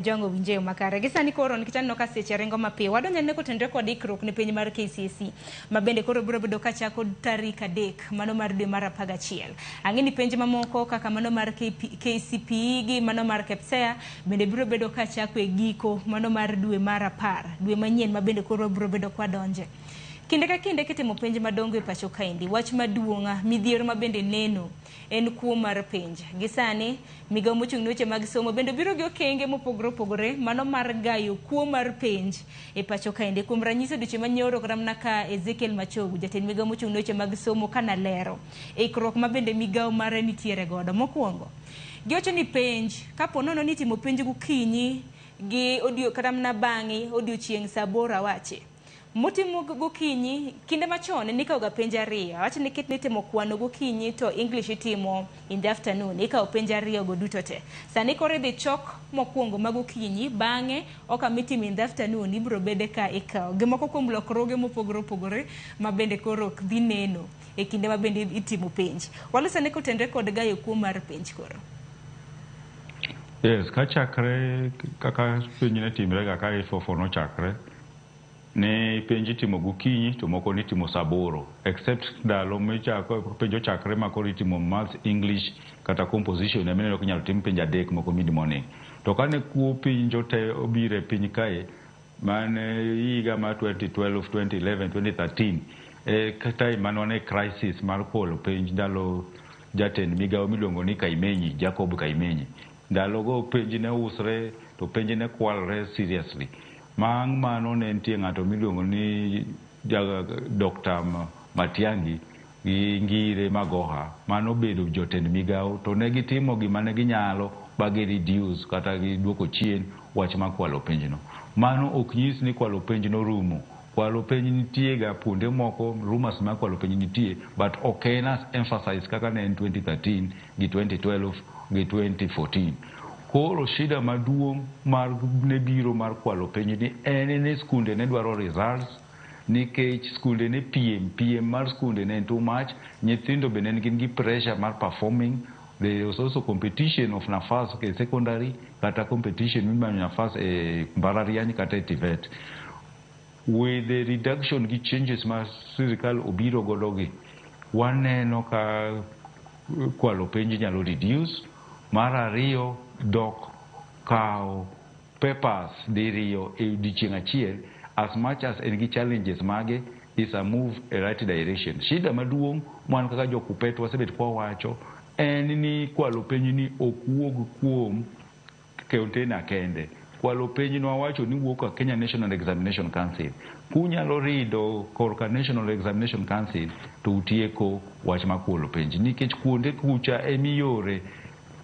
Jongo winjeyo makare. Gisani koro nikech aneno ka seche ringo mapiyo. Wadonjo ne kotenore kod ikruok ne penj mar KCSE. Mabende koro biro bedo kachako tarik 3 mano mar dwe mar 11. Ang'e ni penj mamoko kaka mano mar KCPE gi mano mar KPSEA bende biro bedo kachako e giko mano mar dwe mar 10. Dwe manyien mabende koro biro bedo kwa donje. Kinde ka kinde kitimo penj madongo e pacho kaendi, wach maduong'a midhiero mabende neno en kuo mar penj. Gisani migao mochung' ne weche mag somo bende biro gi okenge mopogore opogore mano mar gayo kuo mar penj e pacho kaendi. Kuom ranyisi duche manyoro kramna ka Ezekiel Machogu, jatend migao mochung' ne weche mag somo kana lero ikruok mabende migao mare nitiere godo. Mokwongo giwacho ni penj kapo nono ni timo penj gokinyi gi odio kramna bang'i odiochieng' saa 8 wache motimo gokinyi kinde machon nikao ga penj 2. Awacho ni kitni timo kwano gokinyi to English itimo in the afternoon, nikao penj 2 go duto te. Sani kore dhi chok mokwongo magokinyi, bang'e okamitimo in the afternoon ibro bede ka ikao. Gimoko kuom lokruoge mopogore opogore mabende koro ok dhi neno e kinde mabende itimo penj. Walosane kotenore kod gayo kuo mar penj koro. Yes, kachakre kaka penj ne timre ga ka ifofo no chakre. Ne penji timo gokinyi to moko ni timo saa 8 except ndalo michako penjo chakre makoro timo maths, English kata composition ne meneno kinyalo tim penj 3 moko mid morning. To kane kuo pinjo te obire piny kae mane higa ma 2012, 2011, 2013 kata manone crisis mar polo penj ndalo jatend migao miluongo ni Kaimenyi, Jacob Kaimenyi. Ndalo go penj ne usre to penj ne kwalre seriously. Mang mano ne nitie ng'ato miluongo ni Dr. Matiangi gi Ngire Magoha mano bedo jotend migao to ne gitimo gima ne ginyalo bagi reduce kata gi duoko chien wach ma kwalo penj no. Mano ok nyis ni kwalo penj no rumo. Kwalo penj nitie ga punde moko rumors ma kwalo penj nitie but ok en as emphasize kaka ne en 2013 gi 2012 gi 2014. Koro shida maduong' mar ne biro mar kwalo penj ni en ni skunde ne dwaro results nikech skunde ne piem mar skunde ne too much. Nyithindo be ne gin gi pressure mar performing. There was also competition of nafas ke secondary kata competition mimanyo nafas e mbalariany kata e TVET. With the reduction gi changes ma sirikal obiro godogi, waneno ka kwalo penj nyalo reduce. Mar ariyo dok kao papers diriyo e odiochieng' achiel as much as en gi challenges mage is a move a right direction. Shida maduong' man kaka jokupet wasebet kwa wacho en ni kwalo penj ni okuog kuom keutena kende. Kwalo penj no wacho ni wuok Kenya National Examination Council. Kunyalo rido korka National Examination Council to utieko wach ma kwalo penj nikech kuonde kucha emiyore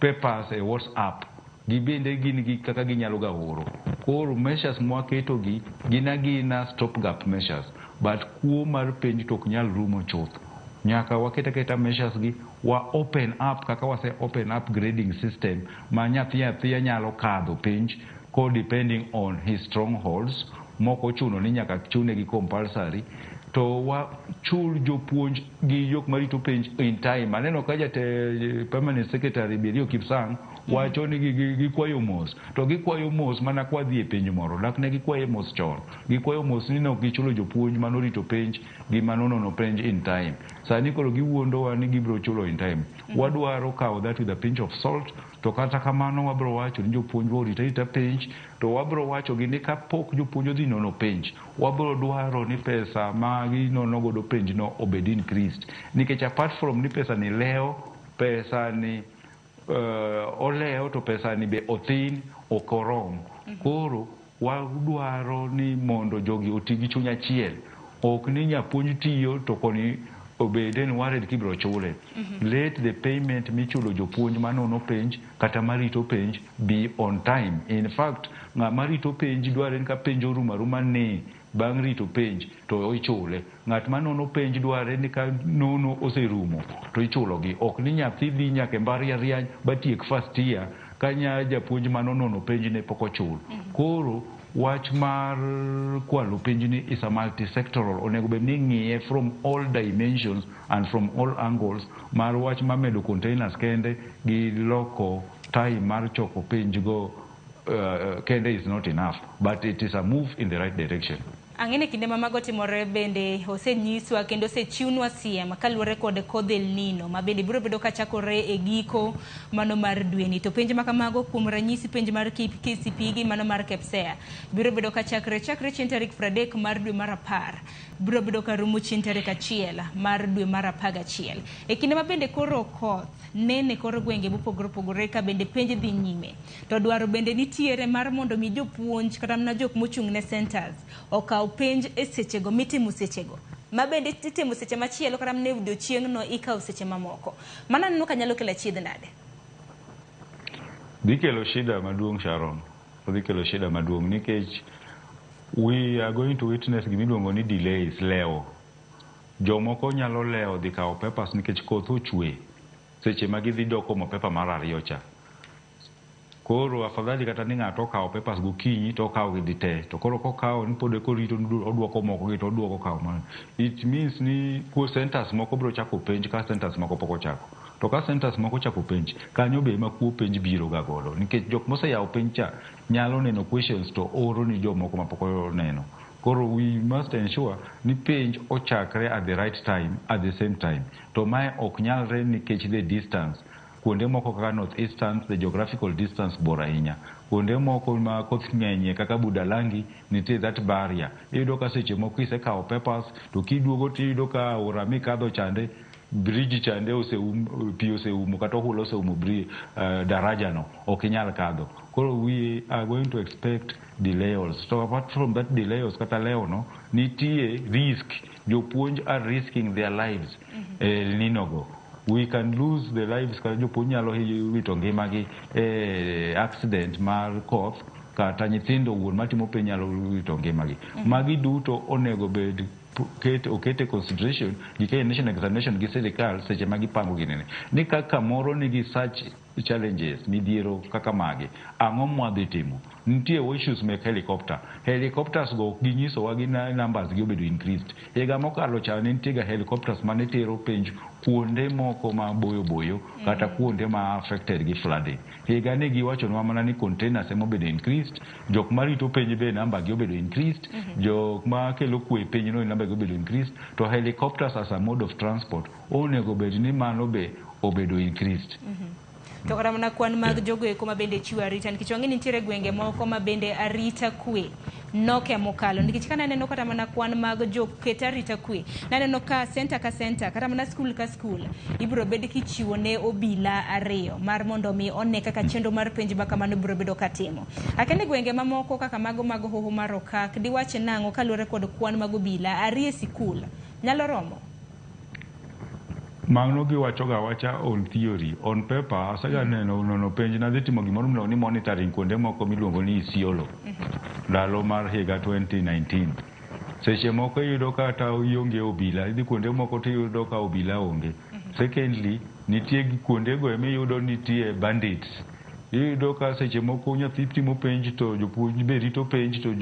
papers e WhatsApp gibende gin gi kaka ginyalo ga oro. Koro measures mwaketo gi gina stop gap measures but kuo mar penj tok nyal rumo chuth. Nyaka waketa measures gi wa open up kaka wase open up grading system ma nyathi nyalo kadho penj ko depending on his strongholds. Moko chuno ni nyaka chune gi compulsory to wa chul jopuonj gi jok marito penj in time. Aneno ka permanent secretary Birio Kipsang wacho ni gikwayo mos to gikwayo mos mana kwa dhi e penj moro dak ne gikwayo mos chon. Gikwayo mos ni no gichulo jopuonj manorito penj gi manono penj in time. Sani koro giwuondo wa ni gibro chulo in time. Wadwaro kawo that with a pinch of salt. To kata kamano wabro wacho ni jopuonj orita penj to wabro wacho gi ni kapok jopuonj odhi nono penj wabro dwaro ni pesa ma ginono godo penj no obed increased nikech apart from ni pesa ni leo pesa ni oleo to pesa ni be othin okorom. Koro wadwaro ni mondo jogi oti gi chuny achiel. Ok ni nyapuonj tiyo to koni obeden worried kibro chule. Let the payment michulo jopuonj manono penj kata marito penj be on time. In fact, marito penj dware ka penj oruma ne bang' rito penj to ichule. Ng'at manono penj dware ni ka nono oserumo to ichulo gi. Ok ni nyathi dhi nyaka mbalariany batiek first year kanya japuonj manono penj ne pok ochul. Koro wach mar kwalo penj ni is a multi-sectoral. Onego bed ni ng'iye from all dimensions and from all angles. Mar wach mamedo containers kende gi loko time mar choko penj go kinde is not enough, but it is a move in the right direction. Ang'ene kinde mamago timore bende osenyiswa kendo osechiwnwa siem kaluwore kod kodh El Nino ma bende biro bedo kachakore e giko mano mar dweni. To penj makamago kuom ranyisi penj mar KCPE gi mano mar KPSEA biro bedo kachakre chieng' tarik 30 mar dwe mar 10 biro bedo karumo chieng' tarik 1 mar dwe mar 11. E kinde ma bende koro koth nene koro gwenge mopogore opogore ka bende penj dhi nyime. To dwaro bende nitiere mar mondo mi jopuonj kata mana jok mochung' ne centers okaw penj e sechego mitimo sechego ma bende itimo seche machielo kata ne odiochieng' no ikaw seche mamoko. Mana neno ka nyalo kelo achiedh nade? Dhi kelo shida maduong' Sharon. Dhi kelo shida maduong' nikech we are going to witness gimiluongo ni delays leo. Jomoko nyalo leo dhi kawo papers nikech koth ochwe seche ma gidhi doko mo paper mar ariyo cha. Koro afadhali kata ni ng'ato okawo papers gokinyi to okawo gidhi te, to koro kokawo ni pod korito oduoko moko gi to oduoko kawo man. It means ni ku centers moko biro chako penj ka centers moko pok ochako. To ka centers moko chako penj kanyo be ma ku penj biro ga godo nikech jok moseyawo penj cha nyalo neno questions to oro ni jomoko mapok oneno. Koro we must ensure ni penj ochakre at the right time at the same time. To mae ok nyalre nikech the distance. Kuonde moko kaka North Eastern, the geographical distance bor ahinya. Kuonde moko ma koth ng'enye kaka Budalangi nitie that barrier. Iyudo ka seche moko isekawo papers to kiduogo tiyudo ka ora mikadho chande bridge chande pi oseumo kata ohula oseumo daraja no ok inyal kadho. Koro we are going to expect delays. So apart from that delays kata leo no nitie risk. Jopuonj are risking their lives. El Nino go. We can lose the lives kata jopuonj nyalo wito ngimagi accident mar koth kata nyithindo wuon matimo penj nyalo wito ngimagi. Magi duto onego bed okete consideration gi national examination gi sirikal seche magi pango ginene ni kaka moro nigi such challenges midhiero kaka magi ang'o mwadhi timo. Nitie issues mek helicopters go ginyiso wa gi numbers gi obedo increased. Higa mokalo cha ne nitie ga helicopters mane tero penj kuonde moko ma boyo kata kuonde ma affected gi flooding. Higa ne giwachonwa mana ni containers ema obedo increased, jok marito penj be number gi obedo increased, jok ma kelo kwe penj no number gi obedo increased, to helicopters as a mode of transport onego bed ni mano be obedo increased. To kata mana kwan mag jogo eko ma bende chiwo arita nikech wang'e nitiere gwenge moko ma bende arita kwe noke mokalo nikech kana neno kata mana kwan mag joket arita kwe naneno ka center kata mana skul ka skul ibiro bed kichiwo ne obila 2 mar mondo mi one kaka chenro mar penj baka mano biro bedo katimo. Akene gwenge mamoko kaka mago mag hoho mar okak diwache nang'o kaluwore kod kwan mag obila 2 e sikul nyalo romo? Mano giwachoga wacha on theory, on paper asaga nono penj nadhi timo gimoro miluongo ni monitoring kuonde moko miluongo ni Isiolo ndalo mar higa 2019. Seche moko iyudo kata ionge obila, idhi kuonde moko tiyudo ka obila onge. Secondly, nitie kuonde go emiyudo nitie bandits. Iyudo ka seche moko nyathi timo penj to jopuonj be rito penj to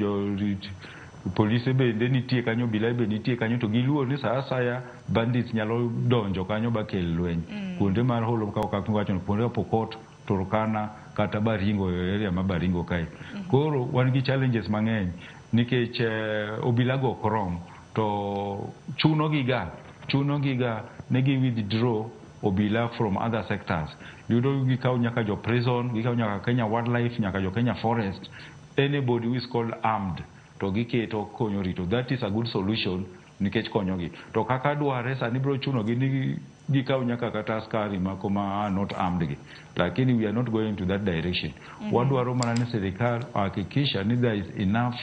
polise bende nitie kanyo, obila be nitie kanyo, to giluor ni saa asaya bandits nyalo donjo kanyo ba kel lweny. Kuonde mar holo kaka wacho kuonde Pokot, Turkana kata Baringo, area ma Baringo kae. Koro wan gi challenges mang'eny nikech obila go krom to chuno giga ne gi withdraw obila from other sectors. Yudo gikaw nyaka jo prison, gikaw nyaka Kenya Wildlife, nyaka jo Kenya Forest, anybody who is called armed to giketo konyo rito. That is a good solution nikech konyogi. To kaka dware sani biro chuno gi ni gikaw nyaka kata askari mako ma not armed gi. Lakini we are not going to that direction. Wadwaro mana ni serikal hakikisha ni there is enough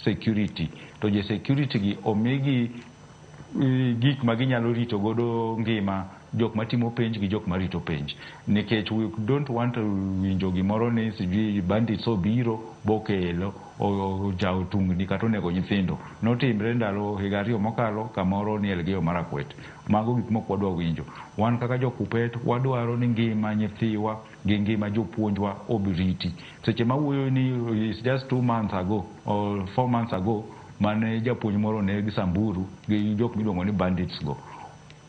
security. To je security gi omegi gik maginyalo rito godo ngima jok matimo penj gi jok marito penj. Nikech we don't want to winjo gimoro ni sijui bandits obiro bokelo o jawo tungni kata onego nyithindo. Notimre ndalo higa 2 mokalo kamoro ni Elgeyo Marakwet. Mago gik moko wadwa winjo. Wan kaka jokupet wadwaro ni ngima nyithiwa gi ngima jopuonjwa obiriti. Seche mawuoyo ni it's just 2 months ago or 4 months ago mane japuonj moro ne gi Samburu gi jok miluongo ni bandits go.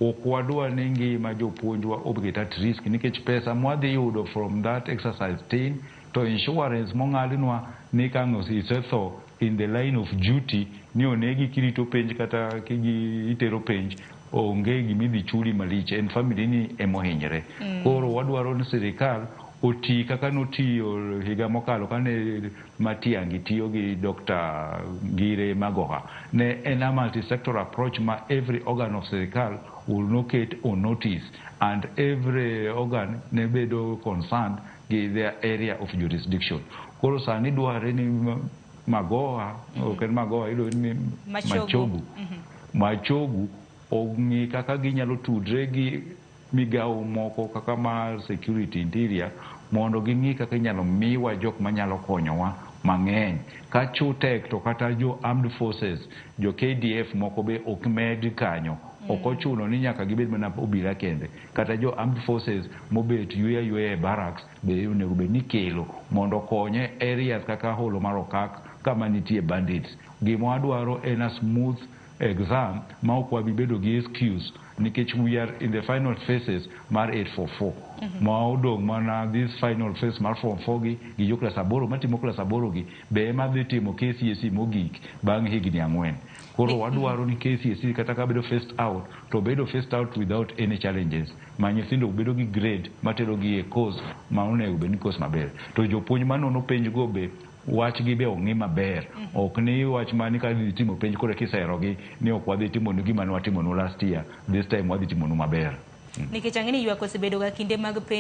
Ok wadwa ni ngima jopuonjwa obet at risk nikech pesa mwadhi yudo from that exercise tin to insurance mong'adnwa ni kang'o isetho in the line of duty ni onegi kirito penj kata kigi itero penj onge gimidhi chuli malich en family ni emohinyre. Koro wadwaro ni sirikal oti kaka notiyo higa mokalo kane Matiang'i tiyo gi Dr. Ngire Magoha ne en a multi-sector approach ma every organ of sirikal will not get on notice and every organ ne bedo concerned with their area of jurisdiction. Koro sani dware ni Magoha oken Magoha ilo ni Machogu ong'i kaka ginyalo tudre gi migao moko kaka mar security interior mondo ging'i kaka inyalo miwa jok manyalo konyowa mang'eny ka chutek to kata jo armed forces jo KDF moko be ok med kanyo ok ochuno ni nyaka gibed mana obila kende kata jo armed forces mobet yweya e barracks be onego bed ni kelo mondo konye areas kaka holo mar Okak kama nitie bandits. Gima wadwaro en a smooth exam ma ok wabibedo gi excuse nikech we are in the final phases mar 844 ma odong' mana this final phase mar form 4 gi jo class 8 matimo class 8 gi be ema dhi timo KCSE mogik bang' higni 4. Koro wadwaro ni KCSE kata ka bedo first out to bedo first out without any challenges ma nyithindo bedo gi grade matero gi e course ma onego bed ni course maber to jopuonj manono penj go be wach gi be ong'i maber ok ni wach mani ka dhi timo penj kore kiserogi ni ok wadhi timo ni gima nwatimo no last year this time wadhi timo no maber nikech ang'eni ywak osebedo ga kinde mag penj